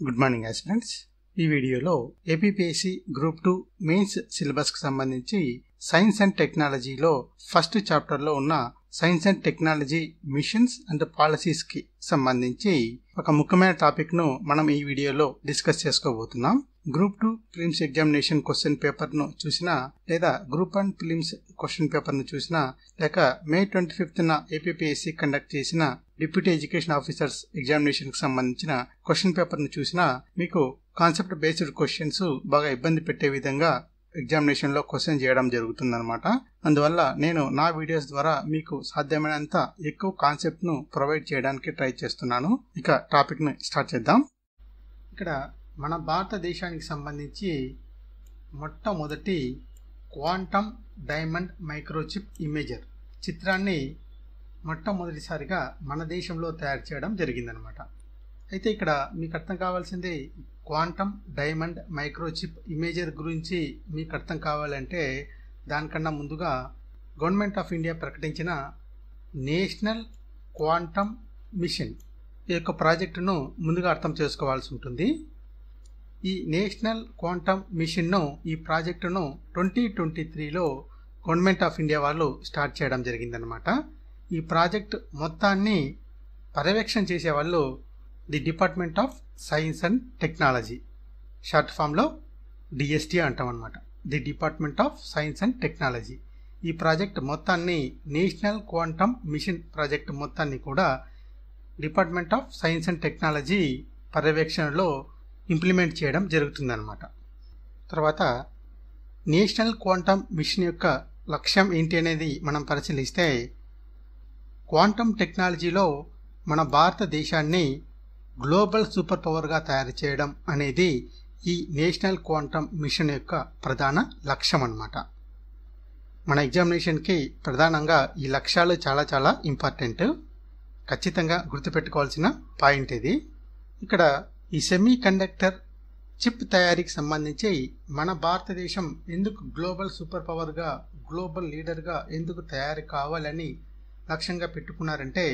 Good morning aspirants. ఈ వీడియోలో APPSC group 2 mains syllabus కు సంబంధించి సైన్స్ అండ్ టెక్నాలజీలో ఫస్ట్ చాప్టర్ లో ఉన్న science and technology machines and policies కి సంబంధించి ఒక ముఖ్యమైన టాపిక్ ను మనం ఈ వీడియోలో డిస్కస్ చేసుకోబోతున్నాం. Group 2 prelims examination question paper ను చూసినా లేదా గ్రూప్ 1 ప్రిలిమ్స్ క్వశ్చన్ పేపర్ ను చూసినా లేక May 25న ఏపీపీఎస్సీ కండక్ట్ చేసిన డిప్యూటీ ఎడ్యుకేషన్ ఆఫీసర్స్ ఎగ్జామినేషన్ కి సంబంధించిన క్వశ్చన్ పేపర్ ను చూసినా మీకు కాన్సెప్ట్ బేస్డ్ క్వశ్చన్స్ బాగా ఇబ్బంది పెట్టే విధంగా ఎగ్జామినేషన్ లో క్వశ్చన్ చేయడం జరుగుతుందన్నమాట. అందువల్ల నేను నా వీడియోస్ ద్వారా మీకు సాధ్యమైనంత ఎక్కువ కాన్సెప్ట్ ను ప్రొవైడ్ చేయడానికి ట్రై చేస్తున్నాను. ఇక టాపిక్ ని స్టార్ట్ చేద్దాం. ఇక్కడ మన భారతదేశానికి సంబంధించి మొట్టమొదటి క్వాంటమ్ డైమండ్ మైక్రోచిప్ ఇమేజర్ చిత్రాన్ని మొట్టమొదటిసారిగా మన దేశంలో తయారు చేయడం జరిగిందనమాట. అయితే ఇక్కడ మీకు అర్థం కావాల్సింది క్వాంటమ్ డైమండ్ మైక్రోచిప్ ఇమేజర్ గురించి మీకు అర్థం కావాలంటే దానికన్నా ముందుగా గవర్నమెంట్ ఆఫ్ ఇండియా ప్రకటించిన నేషనల్ క్వాంటమ్ మిషన్ ఈ యొక్క ప్రాజెక్టును ముందుగా అర్థం చేసుకోవాల్సి ఉంటుంది. ఈ నేషనల్ క్వాంటమ్ మిషన్ను ఈ ప్రాజెక్టును 2023లో గవర్నమెంట్ ఆఫ్ ఇండియా వాళ్ళు స్టార్ట్ చేయడం జరిగిందనమాట. ఈ ప్రాజెక్ట్ మొత్తాన్ని పర్యవేక్షణ చేసే వాళ్ళు the department of science and technology, short ఫామ్లో డిఎస్టీ అంటాం అనమాట. The department of science and technology ఈ ప్రాజెక్ట్ మొత్తాన్ని నేషనల్ క్వాంటమ్ మిషన్ ప్రాజెక్ట్ మొత్తాన్ని కూడా department of science and technology పర్యవేక్షణలో ఇంప్లిమెంట్ చేయడం జరుగుతుందన్నమాట. తర్వాత నేషనల్ క్వాంటమ్ మిషన్ యొక్క లక్ష్యం ఏంటి అనేది మనం పరిశీలిస్తే క్వాంటమ్ టెక్నాలజీలో మన భారతదేశాన్ని గ్లోబల్ సూపర్ పవర్గా తయారు చేయడం అనేది ఈ నేషనల్ క్వాంటమ్ మిషన్ యొక్క ప్రధాన లక్ష్యం అన్నమాట. మన ఎగ్జామినేషన్కి ప్రధానంగా ఈ లక్ష్యాలు చాలా చాలా ఇంపార్టెంట్, ఖచ్చితంగా గుర్తుపెట్టుకోవాల్సిన పాయింట్ ఇది. ఇక్కడ ఈ సెమీ కండక్టర్ చిప్ తయారీకి సంబంధించి మన భారతదేశం ఎందుకు గ్లోబల్ సూపర్ పవర్గా గ్లోబల్ లీడర్గా ఎందుకు తయారు కావాలని లక్ష్యంగా పెట్టుకున్నారంటే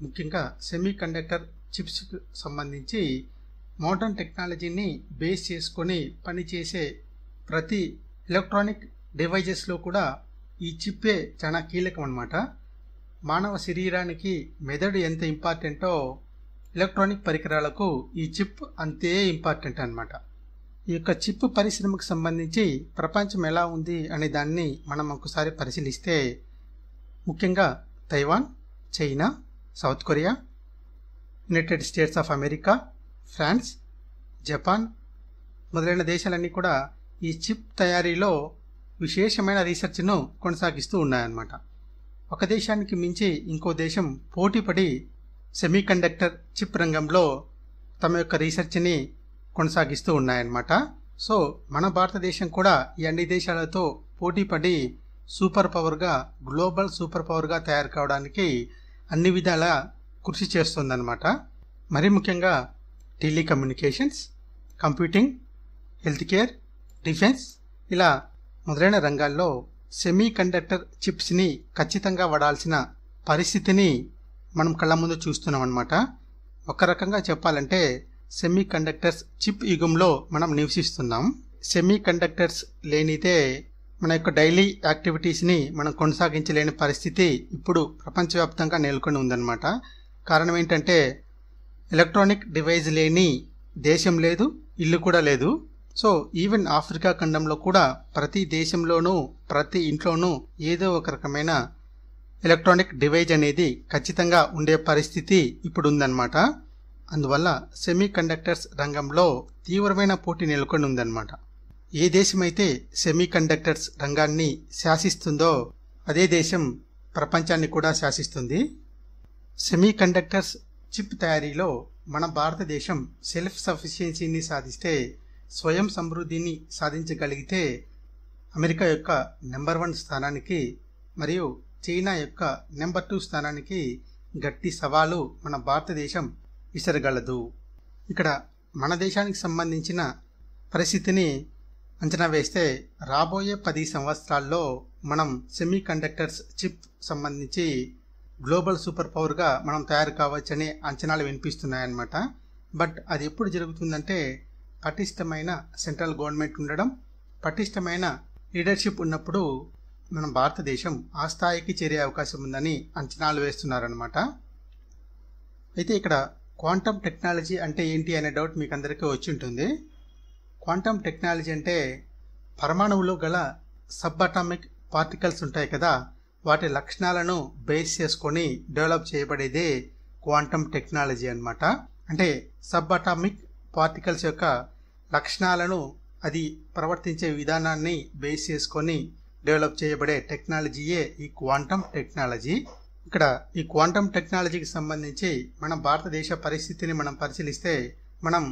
ముఖ్యంగా సెమీ కండక్టర్ చిప్స్కి సంబంధించి మోడర్న్ టెక్నాలజీని బేస్ చేసుకొని పనిచేసే ప్రతి ఎలక్ట్రానిక్ డివైజెస్లో కూడా ఈ చిప్పే చాలా కీలకం అన్నమాట. మానవ శరీరానికి మెదడు ఎంత ఇంపార్టెంటో ఎలక్ట్రానిక్ పరికరాలకు ఈ చిప్ అంతే ఇంపార్టెంట్ అన్నమాట. ఈ యొక్క చిప్ పరిశ్రమకు సంబంధించి ప్రపంచం ఎలా ఉంది అనే దాన్ని మనం ఒకసారి పరిశీలిస్తే ముఖ్యంగా Taiwan, China, South Korea, United States of America, France, Japan మొదలైన దేశాలన్నీ కూడా ఈ చిప్ తయారీలో విశేషమైన రీసెర్చ్ను కొనసాగిస్తూ ఉన్నాయన్నమాట. ఒక దేశానికి మించి ఇంకో దేశం పోటీపడి సెమీ కండక్టర్ చిప్ రంగంలో తమ యొక్క రీసెర్చ్ని కొనసాగిస్తూ ఉన్నాయన్నమాట. సో మన భారతదేశం కూడా ఈ అన్ని దేశాలతో పోటీపడి సూపర్ పవర్గా గ్లోబల్ సూపర్ పవర్గా తయారు కావడానికి అన్ని విధాల కృషి చేస్తుందన్నమాట. మరి ముఖ్యంగా telecommunications, computing, health care, defence ఇలా మొదలైన రంగాల్లో సెమీ కండక్టర్ చిప్స్ని ఖచ్చితంగా వాడాల్సిన పరిస్థితిని మనం కళ్ళ ముందు చూస్తున్నాం అన్నమాట. ఒక రకంగా చెప్పాలంటే సెమీ కండక్టర్స్ చిప్ యుగంలో మనం నివసిస్తున్నాం. సెమీ కండక్టర్స్ లేనిదే మన యొక్క డైలీ యాక్టివిటీస్ని మనం కొనసాగించలేని పరిస్థితి ఇప్పుడు ప్రపంచవ్యాప్తంగా నెలకొని ఉందన్నమాట. కారణం ఏంటంటే ఎలక్ట్రానిక్ డివైజ్ లేని దేశం లేదు, ఇల్లు కూడా లేదు. సో ఈవెన్ ఆఫ్రికా ఖండంలో కూడా ప్రతి దేశంలోనూ ప్రతి ఇంట్లోనూ ఏదో ఒక రకమైన ఎలక్ట్రానిక్ డివైజ్ అనేది ఖచ్చితంగా ఉండే పరిస్థితి ఇప్పుడు ఉందన్నమాట. అందువల్ల సెమీ కండక్టర్స్ రంగంలో తీవ్రమైన పోటీ నెలకొని ఉందన్నమాట. ఏ దేశమైతే సెమీ కండక్టర్స్ రంగాన్ని శాసిస్తుందో అదే దేశం ప్రపంచాన్ని కూడా శాసిస్తుంది. సెమీ కండక్టర్స్ చిప్ తయారీలో మన భారతదేశం సెల్ఫ్ సఫిషియన్సీని సాధిస్తే, స్వయం సమృద్ధిని సాధించగలిగితే అమెరికా యొక్క నెంబర్ 1 స్థానానికి మరియు చైనా యొక్క నెంబర్ 2 స్థానానికి గట్టి సవాలు మన భారతదేశం విసరగలదు. ఇక్కడ మన దేశానికి సంబంధించిన పరిస్థితిని అంచనా వేస్తే రాబోయే 10 సంవత్సరాల్లో మనం సెమీ కండక్టర్స్ చిప్ సంబంధించి గ్లోబల్ సూపర్ పవర్గా మనం తయారు కావచ్చనే అంచనాలు వినిపిస్తున్నాయన్నమాట. బట్ అది ఎప్పుడు జరుగుతుందంటే పటిష్టమైన సెంట్రల్ గవర్నమెంట్ ఉండడం, పటిష్టమైన లీడర్షిప్ ఉన్నప్పుడు మన భారతదేశం ఆ స్థాయికి చేరే అవకాశం ఉందని అంచనాలు వేస్తున్నారనమాట. అయితే ఇక్కడ క్వాంటమ్ టెక్నాలజీ అంటే ఏంటి అనే డౌట్ మీకు అందరికీ వచ్చి ఉంటుంది. క్వాంటమ్ టెక్నాలజీ అంటే పరమాణువులో గల సబ్ అటామిక్ పార్టికల్స్ ఉంటాయి కదా, వాటి లక్షణాలను బేస్ చేసుకొని డెవలప్ చేయబడేదే క్వాంటమ్ టెక్నాలజీ అన్నమాట. అంటే సబ్ అటామిక్ పార్టికల్స్ యొక్క లక్షణాలను అది ప్రవర్తించే విధానాన్ని బేస్ చేసుకొని డెవలప్ చేయబడే టెక్నాలజీయే ఈ క్వాంటమ్ టెక్నాలజీ. ఇక్కడ ఈ క్వాంటమ్ టెక్నాలజీకి సంబంధించి మన భారతదేశ పరిస్థితిని మనం పరిశీలిస్తే మనం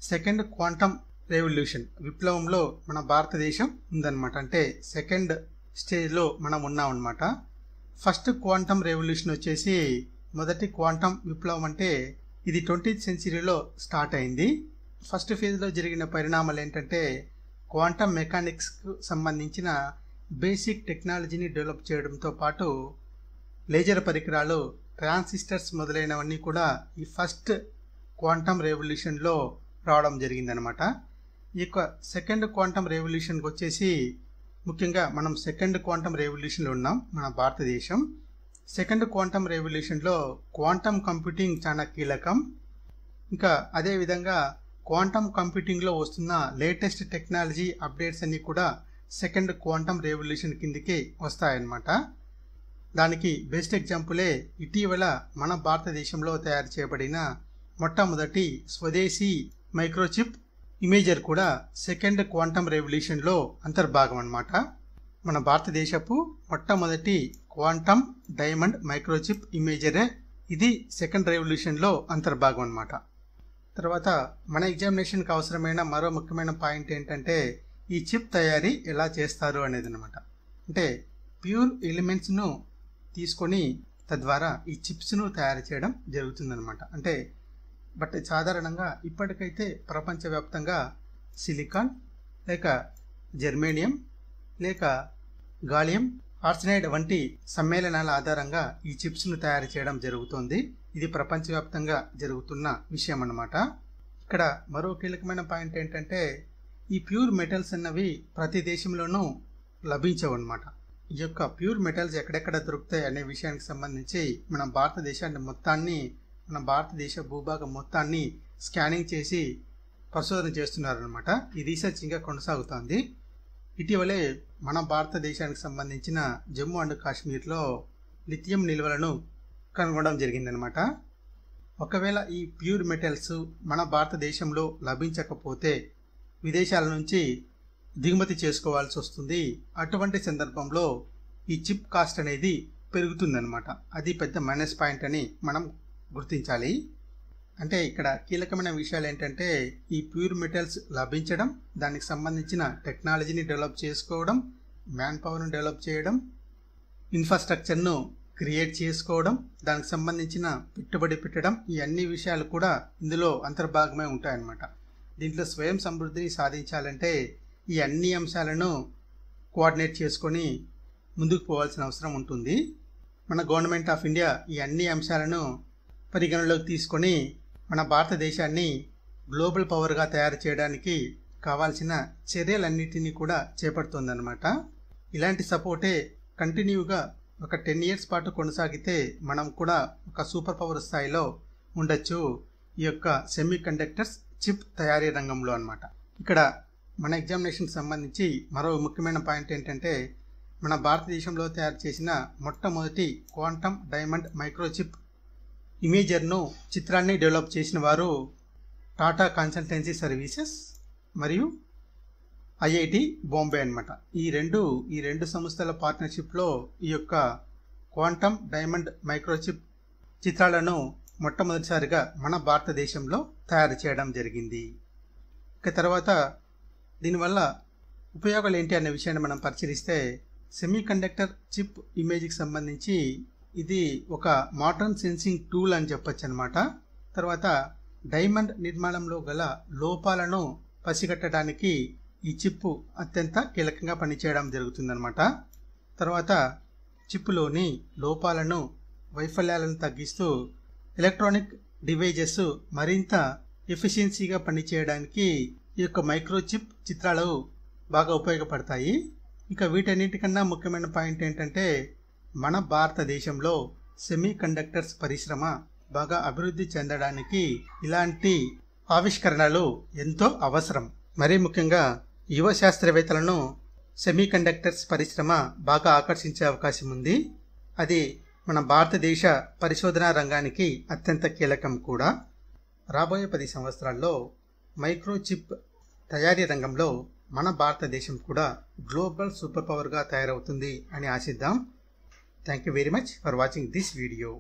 సెకండ్ క్వాంటమ్ రెవల్యూషన్ విప్లవంలో మన భారతదేశం ఉందన్నమాట. అంటే సెకండ్ స్టేజ్లో మనం ఉన్నాం అన్నమాట. ఫస్ట్ క్వాంటమ్ రెవల్యూషన్ వచ్చేసి మొదటి క్వాంటమ్ విప్లవం అంటే ఇది 20th సెంచరీలో స్టార్ట్ అయింది. ఫస్ట్ ఫేజ్లో జరిగిన పరిణామాలు ఏంటంటే క్వాంటమ్ మెకానిక్స్కు సంబంధించిన బేసిక్ టెక్నాలజీని డెవలప్ చేయడంతో పాటు లేజర్ పరికరాలు, ట్రాన్సిస్టర్స్ మొదలైనవన్నీ కూడా ఈ ఫస్ట్ క్వాంటమ్ రెవల్యూషన్లో రావడం జరిగిందనమాట. ఈ యొక్క సెకండ్ క్వాంటమ్ రెవల్యూషన్కి వచ్చేసి ముఖ్యంగా మనం సెకండ్ క్వాంటమ్ రెవల్యూషన్లో ఉన్నాం మన భారతదేశం. సెకండ్ క్వాంటమ్ రెవల్యూషన్లో క్వాంటమ్ కంప్యూటింగ్ చాలా కీలకం. ఇంకా అదేవిధంగా క్వాంటమ్ కంప్యూటింగ్లో వస్తున్న లేటెస్ట్ టెక్నాలజీ అప్డేట్స్ అన్నీ కూడా సెకండ్ క్వాంటమ్ రెవల్యూషన్ కిందకి వస్తాయన్నమాట. దానికి బెస్ట్ ఎగ్జాంపులే ఇటీవల మన భారతదేశంలో తయారు చేయబడిన మొట్టమొదటి స్వదేశీ మైక్రోచిప్ ఇమేజర్ కూడా సెకండ్ క్వాంటమ్ రెవల్యూషన్లో అంతర్భాగం అన్నమాట. మన భారతదేశపు మొట్టమొదటి క్వాంటమ్ డైమండ్ మైక్రోచిప్ ఇమేజరే ఇది సెకండ్ రెవల్యూషన్లో అంతర్భాగం అన్నమాట. తర్వాత మన ఎగ్జామినేషన్కి అవసరమైన మరో ముఖ్యమైన పాయింట్ ఏంటంటే ఈ చిప్ తయారీ ఎలా చేస్తారు అనేది అనమాట. అంటే ప్యూర్ ఎలిమెంట్స్ను తీసుకొని తద్వారా ఈ చిప్స్ను తయారు చేయడం జరుగుతుందన్నమాట. అంటే బట్ సాధారణంగా ఇప్పటికైతే ప్రపంచవ్యాప్తంగా సిలికాన్ లేక జర్మేనియం లేక గాలియం ఆర్సెనైడ్ వంటి సమ్మేళనాల ఆధారంగా ఈ చిప్స్ను తయారు చేయడం జరుగుతోంది. ఇది ప్రపంచవ్యాప్తంగా జరుగుతున్న విషయం అన్నమాట. ఇక్కడ మరో కీలకమైన పాయింట్ ఏంటంటే ఈ ప్యూర్ మెటల్స్ అన్నవి ప్రతి దేశంలోనూ లభించవు అన్నమాట. ఈ యొక్క ప్యూర్ మెటల్స్ ఎక్కడెక్కడ దొరుకుతాయి అనే విషయానికి సంబంధించి మన భారతదేశ భూభాగం మొత్తాన్ని స్కానింగ్ చేసి పరిశోధన చేస్తున్నారనమాట. ఈ రీసెర్చ్ ఇంకా కొనసాగుతోంది. ఇటీవలే మన భారతదేశానికి సంబంధించిన జమ్మూ అండ్ కాశ్మీర్లో లిథియం నిల్వలను కనుగొనడం జరిగిందనమాట. ఒకవేళ ఈ ప్యూర్ మెటల్స్ మన భారతదేశంలో లభించకపోతే విదేశాల నుంచి దిగుమతి చేసుకోవాల్సి వస్తుంది. అటువంటి సందర్భంలో ఈ చిప్ కాస్ట్ అనేది పెరుగుతుందన్నమాట. అది పెద్ద మైనస్ పాయింట్ అని మనం గుర్తించాలి. అంటే ఇక్కడ కీలకమైన విషయాలు ఏంటంటే ఈ ప్యూర్ మెటల్స్ లభించడం, దానికి సంబంధించిన టెక్నాలజీని డెవలప్ చేసుకోవడం, మ్యాన్ పవర్ను డెవలప్ చేయడం, ఇన్ఫ్రాస్ట్రక్చర్ను క్రియేట్ చేసుకోవడం, దానికి సంబంధించిన పెట్టుబడి పెట్టడం, ఈ అన్ని విషయాలు కూడా ఇందులో అంతర్భాగమై ఉంటాయన్నమాట. దీంట్లో స్వయం సమృద్ధిని సాధించాలంటే ఈ అన్ని అంశాలను కోఆర్డినేట్ చేసుకొని ముందుకు పోవాల్సిన అవసరం ఉంటుంది. మన గవర్నమెంట్ ఆఫ్ ఇండియా ఈ అన్ని అంశాలను పరిగణలోకి తీసుకొని మన భారతదేశాన్ని గ్లోబల్ పవర్గా తయారు చేయడానికి కావాల్సిన చర్యలన్నిటినీ కూడా చేపడుతుందన్నమాట. ఇలాంటి సపోర్టే కంటిన్యూగా ఒక 10 years పాటు కొనసాగితే మనం కూడా ఒక సూపర్ పవర్ స్థాయిలో ఉండొచ్చు ఈ యొక్క సెమీ కండక్టర్స్ చిప్ తయారీ రంగంలో అన్నమాట. ఇక్కడ మన ఎగ్జామినేషన్కి సంబంధించి మరో ముఖ్యమైన పాయింట్ ఏంటంటే మన భారతదేశంలో తయారు చేసిన మొట్టమొదటి క్వాంటమ్ డైమండ్ మైక్రోచిప్ ఇమేజర్ను చిత్రాన్ని డెవలప్ చేసిన వారు టాటా కన్సల్టెన్సీ సర్వీసెస్ మరియు ఐఐటి బాంబే అన్నమాట. ఈ రెండు సంస్థల పార్ట్నర్షిప్లో ఈ యొక్క క్వాంటమ్ డైమండ్ మైక్రోచిప్ చిత్రాలను మొట్టమొదటిసారిగా మన భారతదేశంలో తయారు చేయడం జరిగింది. ఇక తర్వాత దీనివల్ల ఉపయోగాలు ఏంటి అనే విషయాన్ని మనం పరిశీలిస్తే సెమీ కండక్టర్ చిప్ ఇమేజ్కి సంబంధించి ఇది ఒక మోడర్న్ సెన్సింగ్ టూల్ అని చెప్పొచ్చు అనమాట. తర్వాత డైమండ్ నిర్మాణంలో గల లోపాలను పసిగట్టడానికి ఈ చిప్పు అత్యంత కీలకంగా పనిచేయడం జరుగుతుందన్నమాట. తర్వాత చిప్పులోని లోపాలను వైఫల్యాలను తగ్గిస్తూ ఎలక్ట్రానిక్ డివైజెస్ మరింత ఎఫిషియన్సీగా పనిచేయడానికి ఈ యొక్క మైక్రోచిప్ చిత్రాలు బాగా ఉపయోగపడతాయి. ఇక వీటన్నిటికన్నా ముఖ్యమైన పాయింట్ ఏంటంటే మన భారతదేశంలో సెమీ కండక్టర్స్ పరిశ్రమ బాగా అభివృద్ధి చెందడానికి ఇలాంటి ఆవిష్కరణలు ఎంతో అవసరం. మరీ ముఖ్యంగా యువ శాస్త్రవేత్తలను సెమీ కండక్టర్స్ పరిశ్రమ బాగా ఆకర్షించే అవకాశం ఉంది. అది మన భారతదేశ పరిశోధనా రంగానికి అత్యంత కీలకం కూడా. రాబోయే 10 సంవత్సరాల్లో మైక్రోచిప్ తయారీ రంగంలో మన భారతదేశం కూడా గ్లోబల్ సూపర్ పవర్గా తయారవుతుంది అని ఆశిద్దాం. Thank you very much for watching this video.